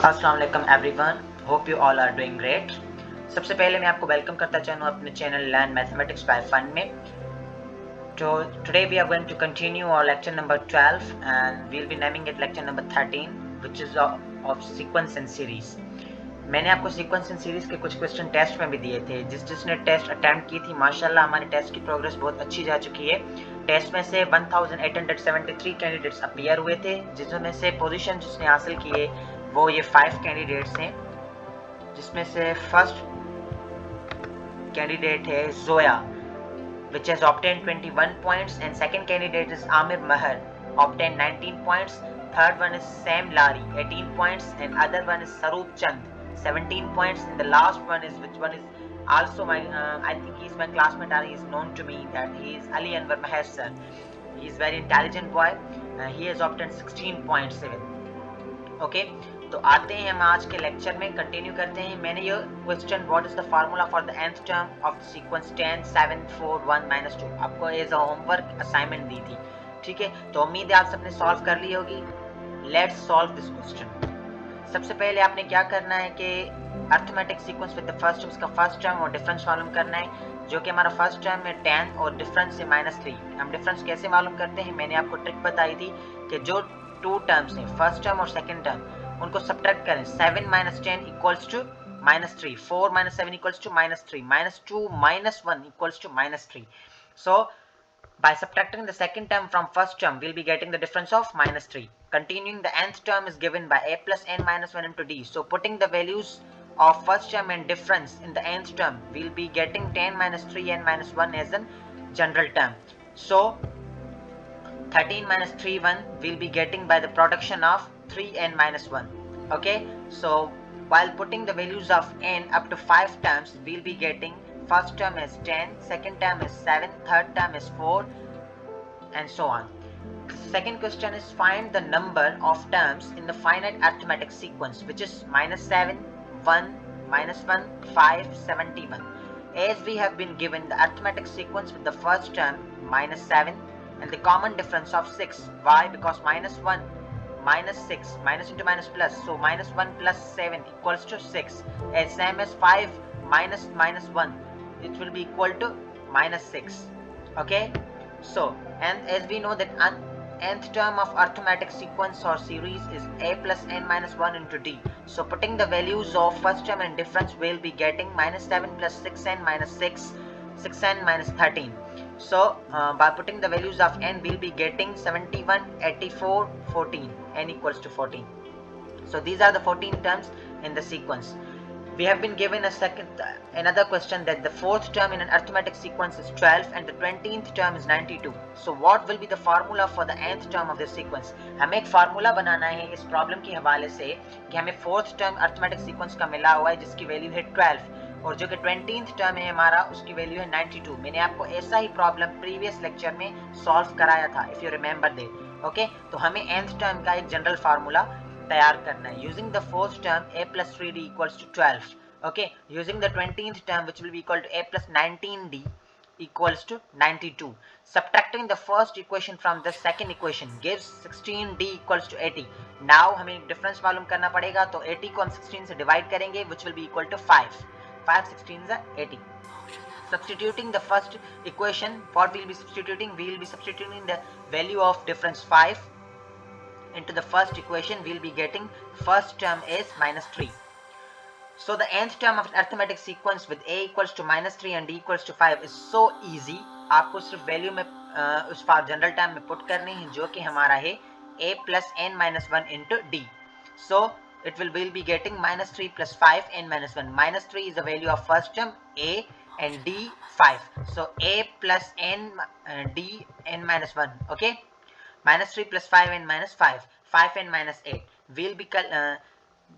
अस्सलाम वालेकुम everyone, hope you all are doing great. सबसे पहले मैं आपको वेलकम करता चाहूँ अपने channel learn mathematics by fun में। तो today we are going to continue our lecture number 12 and we will be naming it lecture number 13 which is of sequence and series. मैंने आपको सीक्वेंस एंड सीरीज के कुछ question test में भी दिए थे। जिसने टेस्ट अटेम्प्ट की थी माशाल्लाह हमारे टेस्ट की प्रोग्रेस बहुत अच्छी जा चुकी है। टेस्ट में से 1873 कैंडिडेट्स अपीयर हुए थे, जिसमें से पोजीशन जिसने हासिल की है वो ये 5 कैंडिडेट्स हैं, जिसमें से फर्स्ट कैंडिडेट है Zoya which has obtained 21 points, and second candidate is Amir Mahar, obtained 19 points. Third one is Sam Lari, 18 points, and other one is Saroop Chand, 17 points. And the last one is which one is also my I think he is my classmate, or he is known to me that he is Ali Anwar Maher sir. He is very intelligent boy. He has obtained 16.7. Okay तो आते हैं हम आज के lecture में, continue करते हैं। मैंने ये question what is the formula for the nth term of the sequence 10 7 4 1 -2 आपको एज अ होमवर्क असाइनमेंट दी थी, ठीक है। तो उम्मीद है आप सबने सॉल्व कर ली होगी। Let's solve this question. सबसे पहले आपने क्या करना है कि arithmetic sequence with the first term का फर्स्ट टर्म और डिफरेंस मालूम करना है, जो कि हमारा फर्स्ट टर्म है 10 और डिफरेंस है -3। हम डिफरेंस कैसे मालूम करते हैं, मैंने आपको ट्रिक बताई थी कि जो टू टर्म्स हैं फर्स्ट टर्म और सेकंड टर्म, उनको सब्ट्रैक्ट करें। 7 - 10 equals to -3, 4 - 7 equals to -3, -2 - 1 equals to -3। So by subtracting the second term from first term, we'll be getting the difference of -3. Continuing, the nth term is given by a plus n minus 1 into d. So putting the values of first term and difference in the nth term, we'll be getting 10 - 3n minus 1 as a general term. So 13 - 3 1 we'll be getting by the production of 3n minus 1. Okay, so while putting the values of n up to 5 terms, we'll be getting first term is 10, second term is 7, third term is 4, and so on. The second question is find the number of terms in the finite arithmetic sequence, which is -7, 1, -1, 5, 71. As we have been given the arithmetic sequence with the first term -7 and the common difference of 6. Why? Because -1 -6 minus into minus plus, so -1 plus 7 equals to 6. As same as 5 minus -1, it will be equal to -6. Okay, so and as we know that nth term of arithmetic sequence or series is a plus n minus 1 into d. So putting the values of first term and difference, we'll be getting -7 plus 6n minus 6, 6n minus 13. So by putting the values of n, we'll be getting 71, 84, 14, n equals to 14. So these are the 14 terms in the sequence. We have been given another question that the fourth term in an arithmetic sequence is 12 and the 20th term is 92. So what will be the formula for the nth term of this sequence? हमें एक formula बनाना है इस problem के हवाले से कि हमें fourth term arithmetic sequence का मिला हुआ है जिसकी वैल्यू है 12 और जो कि 20th टर्म है हमारा उसकी वैल्यू है 92। मैंने आपको ऐसा ही प्रॉब्लम प्रीवियस लेक्चर में सॉल्व कराया था, if you remember that. Okay, तो हमें nth टर्म का एक जनरल फार्मूला तैयार करना है using the fourth term a plus 3d equals to 12. Okay, using the 20th term which will be equal to a plus 19d equals to 92. Subtracting the first equation from the second equation gives 16d equals to 80. Now हमें difference मालूम करना पड़ेगा, तो 80 को हम 16 से divide करेंगे which will be equal to 5. 5 16s are 80. Substituting the first equation, what we'll be substituting? We will be substituting the value of difference 5 into the first equation. We'll be getting first term is -3. So the nth term of arithmetic sequence with a equals to -3 and d equals to 5 is so easy. आपको सिर्फ value में उस general term में put करनी है जो कि हमारा है a plus n minus 1 into d. So it will be getting -3 plus 5 n minus 1. -3 is the value of first term a and d 5. So a plus n d n minus 1. Okay, -3 plus 5n minus 5, 5n minus 8. We'll be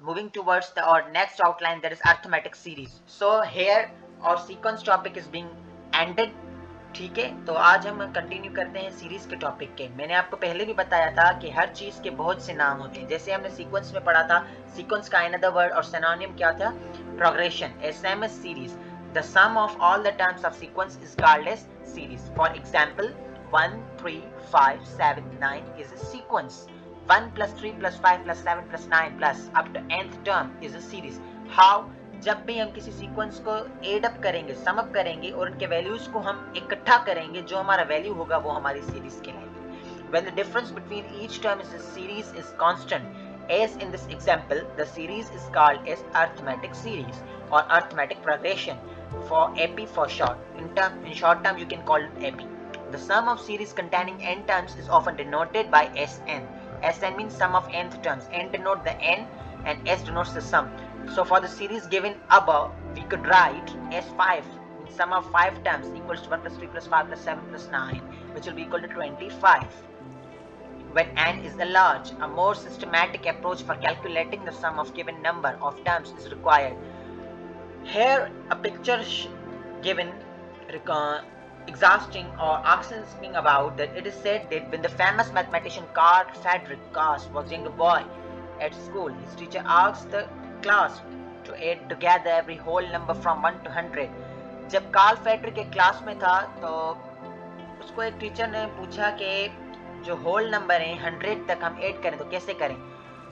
moving towards our next outline, that is arithmetic series. So here our sequence topic is being ended. ठीक है, तो आज हम continue करते हैं series के topic के। मैंने आपको पहले भी बताया था कि हर चीज के बहुत से नाम होते हैं। जैसे हमने सीक्वेंस में पढ़ा था, सीक्वेंस का अनदर वर्ड और सिनोनिम क्या था? Progression. Same as series, the sum of all the terms of sequence is called as series. For example 1 3 5 7 9 is a sequence. 1 plus 3 plus 5 plus 7 plus 9 plus up to nth term is a series. How? जब भी हम किसी sequence को add up करेंगे, sum up करेंगे और उनके values को हम इकट्ठा करेंगे, जो हमारा वैल्यू होगा वो हमारी सीरीज कहलाएगी. When the difference between each term is a series is constant, as in this example, the series is called as arithmetic series or arithmetic progression, for AP for short. In short term, you can call it AP. The sum of series containing n terms is often denoted by Sn. Sn means sum of nth terms. N denotes the n and S denotes the sum. So for the series given above, we could write S5, sum of 5 terms equals to 1 plus 3 plus 5 plus 7 plus 9, which will be equal to 25. When n is a large, a more systematic approach for calculating the sum of given number of terms is required. Here a picture given exhausting or asking about that it is said that when the famous mathematician Carl Friedrich Gauss was a young boy at school, his teacher asked the class to add together every whole number from 1 to 100. जब Karl Friedrich के class में था तो उसको एक teacher ने पूछा कि जो होल नंबर हैं 100 तक हम ऐड करें तो कैसे करें.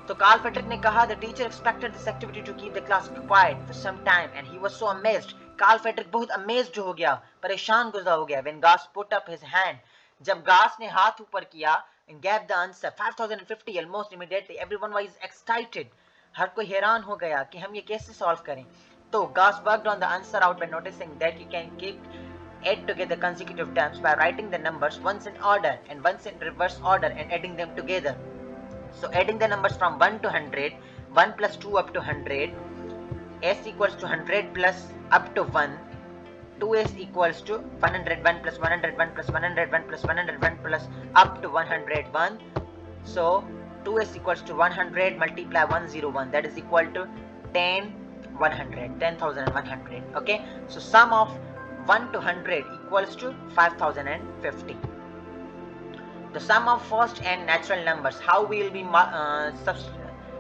तो कार्ल फेड्रिक ने कहा the teacher expected this activity to keep the class quiet for some time and he was so amazed. Carl Friedrich बहुत अमेज्ड हो गया, परेशान गुस्सा हो गया. When Gauss put up his hand, जब गास ने हाथ ऊपर किया and gave the answer 5050, almost immediately everyone was excited. हर कोई हैरान हो गया कि हम ये कैसे सॉल्व करें. तो Gauss worked on the answer out by noticing that you can add together consecutive terms by writing the numbers once in order and once in reverse order and adding them together. So adding the numbers from 1 to 100, 1 plus 2 up to 100, s equals to 100 plus up to 1, 2s equals to 101 plus 101 plus 101 plus 101 plus up to 101. So 2s equals to 100 multiply 101, that is equal to 10,100. Okay, so sum of 1 to 100 equals to 5050. The sum of first and natural numbers. How we will be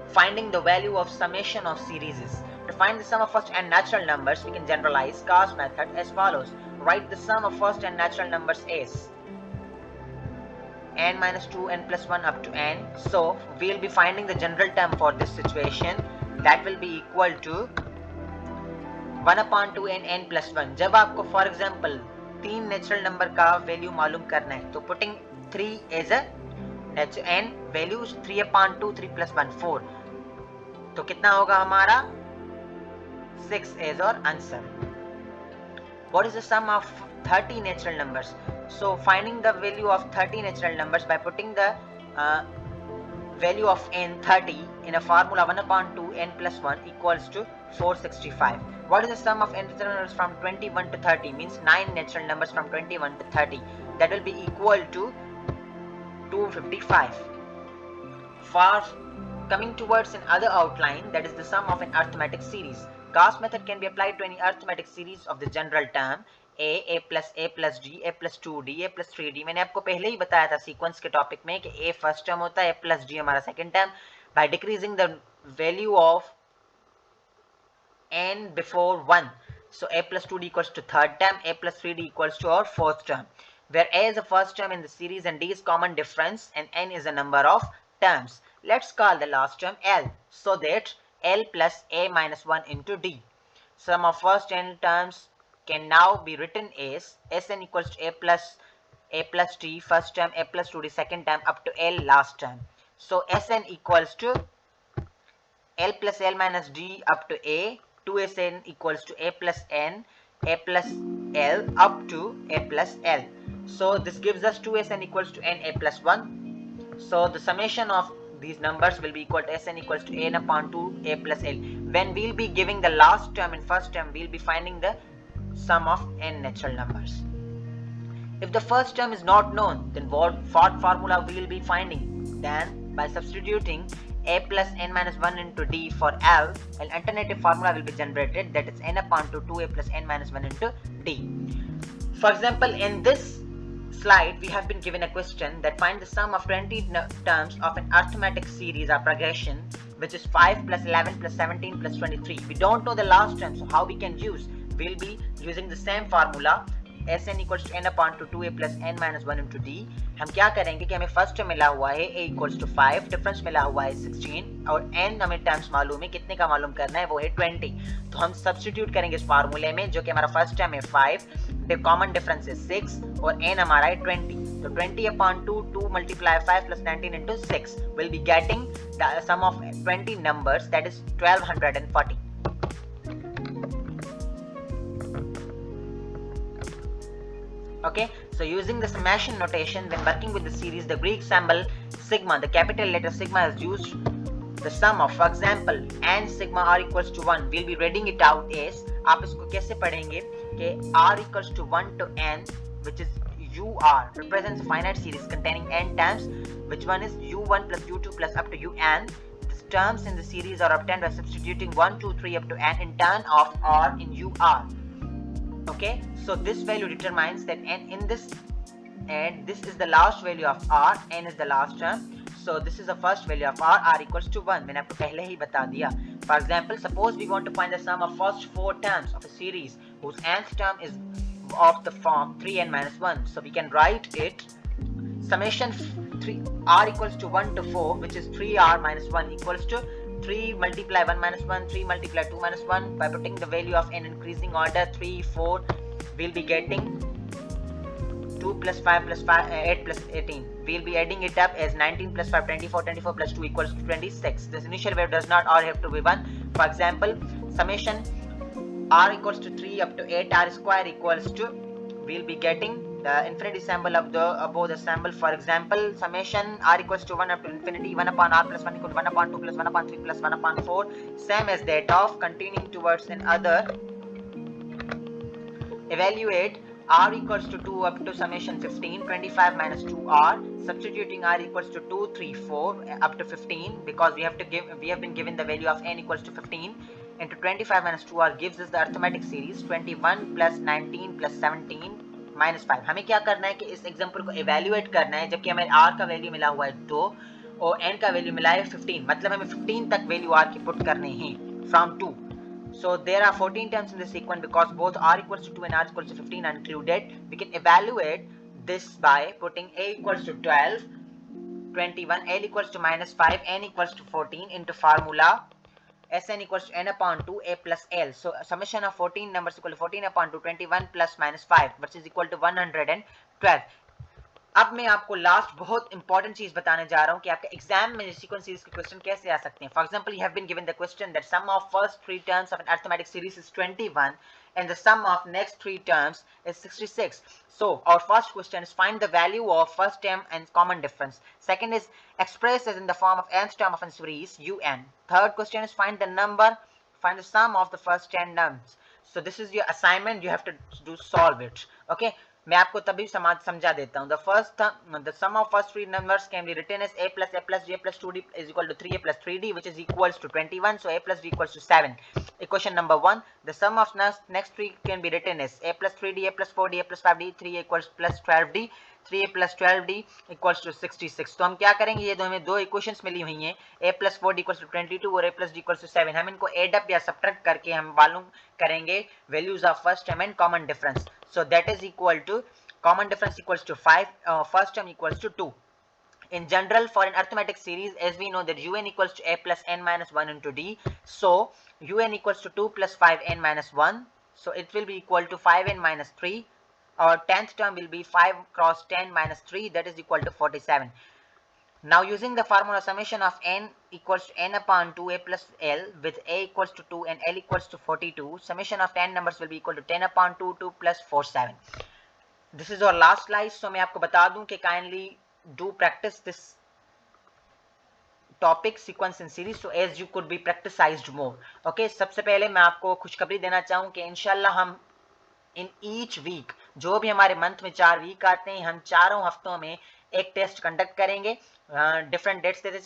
finding the value of summation of series is. To find the sum of first and natural numbers, we can generalize Gauss method as follows. Write the sum of first and natural numbers as n minus 2 n plus 1 up to n. So we will be finding the general term for this situation, that will be equal to 1 upon 2 n n plus 1. जब आपको for example 3 natural number का value मालूम करना है तो putting 3 as a n value 3 upon 2 3 plus 1 4, तो कितना होगा हमारा 6 as our answer. What is the sum of 30 natural numbers? So finding the value of 30 natural numbers by putting the value of n 30 in a formula 1 upon 2 n plus 1 equals to 465. What is the sum of n natural numbers from 21 to 30? Means 9 natural numbers from 21 to 30. That will be equal to 255. For coming towards another outline, that is the sum of an arithmetic series. Gauss method can be applied to any arithmetic series of the general term a plus d, a plus 2d, a plus 3d. मैंने आपको पहले ही बताया था sequence के topic में कि a first term होता है, a plus d हमारा second term. By decreasing the value of n before 1, so a plus 2d equals to third term, a plus 3d equals to our fourth term, where a is the first term in the series and d is common difference and n is the number of terms. Let's call the last term L, so that L plus a minus 1 into d. Sum of first n terms can now be written as Sn equals to a plus t first term, a plus 2d second term up to L last term. So Sn equals to L plus L minus d up to a, 2Sn equals to a plus n, a plus L up to a plus L. So this gives us 2Sn equals to n a plus 1. So the summation of these numbers will be equal to Sn equals to n upon 2 a plus L. When we'll be giving the last term and first term, we'll be finding the sum of n natural numbers. If the first term is not known, then what formula we will be finding? Then by substituting a plus n minus 1 into d for L, an alternative formula will be generated, that is n upon 2a plus n minus 1 into d. For example, in this slide we have been given a question that find the sum of 20 terms of an arithmetic series or progression, which is 5 plus 11 plus 17 plus 23. We don't know the last term, so how we can use? We'll be using the same formula. Sn equals to n upon 2a plus n minus 1 into d, हम क्या करेंगे कि हमें first term मिला हुआ है a equals to 5, difference मिला हुआ है 16 और n हमें टर्म्स मालूम है, कितने का मालूम करना है वो है 20। तो हम सब्स्टिट्यूट करेंगे इस फार्मूले में, जो कि हमारा फर्स्ट टर्म है 5, कॉमन डिफरेंस है 6 और n हमारा है 20। तो 20 upon 2, 2 multiply 5 plus 19 into 6 will be getting the sum of 20 numbers, that is 1240. Okay, so using the summation notation when working with the series, the Greek symbol sigma, the capital letter sigma is used. The sum of, for example, n sigma r equals to 1, we'll be reading it out as, आप इसको कैसे पढ़ेंगे कि r equals to 1 to n, which is ur, represents a finite series containing n terms, which one is u1 plus u2 plus up to un. The terms in the series are obtained by substituting 1, 2, 3 up to n in turn of r in ur. Okay, so this value determines that n in this, and this is the last value of r, n is the last term, so this is the first value of r equals to 1. मैंने आपको पहले ही बता दिया. For example, suppose we want to find the sum of first 4 terms of a series whose nth term is of the form 3n minus 1, so we can write it summation 3 r equals to 1 to 4, which is 3r minus 1 equals to 3 multiply 1 minus 1, 3 multiply 2 minus 1. By putting the value of n increasing order 3, 4, we'll be getting 2 plus 5 plus 5, 8 plus 18. We'll be adding it up as 19 plus 5, 24, 24 plus 2 equals to 26. This initial value does not or have to be 1. For example, summation r equals to 3 up to 8r square equals to, we'll be getting the infinity symbol of the above the symbol. For example, summation r equals to 1 up to infinity, 1 upon r plus 1 equal to 1 upon 2 plus 1 upon 3 plus 1 upon 4, same as that of continuing towards another. Evaluate r equals to 2 up to summation 15, 25 minus 2r, substituting r equals to 2, 3, 4 up to 15, because we have been given the value of n equals to 15, into 25 minus 2r gives us the arithmetic series 21 plus 19 plus 17 minus 5. हमें क्या करना है कि इस example को evaluate करना है, जबकि हमें r का वैल्यू मिला हुआ है 2 और n का वैल्यू मिला है 15, मतलब हमें 15 तक वैल्यू r की पुट करने हैं from 2. So there are 14 terms in the sequence because both r equals to 2 and r equals to 15 are included. We can evaluate this by putting a equals to 12, 21, l equals to minus 5, n equals to 14 into formula Sn equals to n upon 2 a plus l. So summation of 14 numbers equal to 14 upon 2, 21 plus minus 5, which is equal to 112. अब मैं आपको last बहुत important चीज बताने जा रहा हूं कि आपके एग्जाम में सीक्वेंस सीरीज के क्वेश्चन कैसे आ सकते हैं. For example, you have been given the question that sum of first 3 terms of an arithmetic series is 21 and the sum of next 3 terms is 66. So our first question is find the value of first term and common difference. Second is express as in the form of nth term of a series un. Third question is find the sum of the first 10 terms. So this is your assignment, you have to solve it. Okay, मैं आपको तभी समझा देता हूँ. The sum of first 3 numbers can be written as a plus j plus 2d is equal to 3a plus 3d, which is equals to 21. So a plus d equals to 7. Equation number 1. The sum of next 3 can be written as a plus 3d, a plus 4d, a plus 5d, 3a equals plus 12d, 3a plus 12d equals to 66. तो हम क्या करेंगे, ये हमें दो equations मिली हुई हैं, a plus 4d equals to 22 और a plus d equals to 7. हम इनको एड अप या सब्ट्रैक्ट करके हम मालूम करेंगे values of first term and common difference. So that is equal to common difference equals to 5, first term equals to 2. In general, for an arithmetic series, as we know that un equals to a plus n minus 1 into d, so un equals to 2 plus 5n minus 1, so it will be equal to 5n minus 3. Our 10th term will be 5 cross 10 minus 3, that is equal to 47. Now using the formula summation of n equals to n upon 2a plus l with a equals to 2 and l equals to 42, summation of 10 numbers will be equal to 10 upon 2, 2 plus 4, 7. This is our last slide. So मैं आपको बता दूं कि kindly do practice this topic sequence in series so as you could be practicized more. Okay, सबसे पहले मैं आपको खुशखबरी देना चाहूँ कि इंशाल्लाह हम in each week, जो भी हमारे मंथ में 4 वीक आते हैं, हम चारों हफ्तों में एक टेस्ट कंडक्ट करेंगे. डिफरेंट डेट्स देते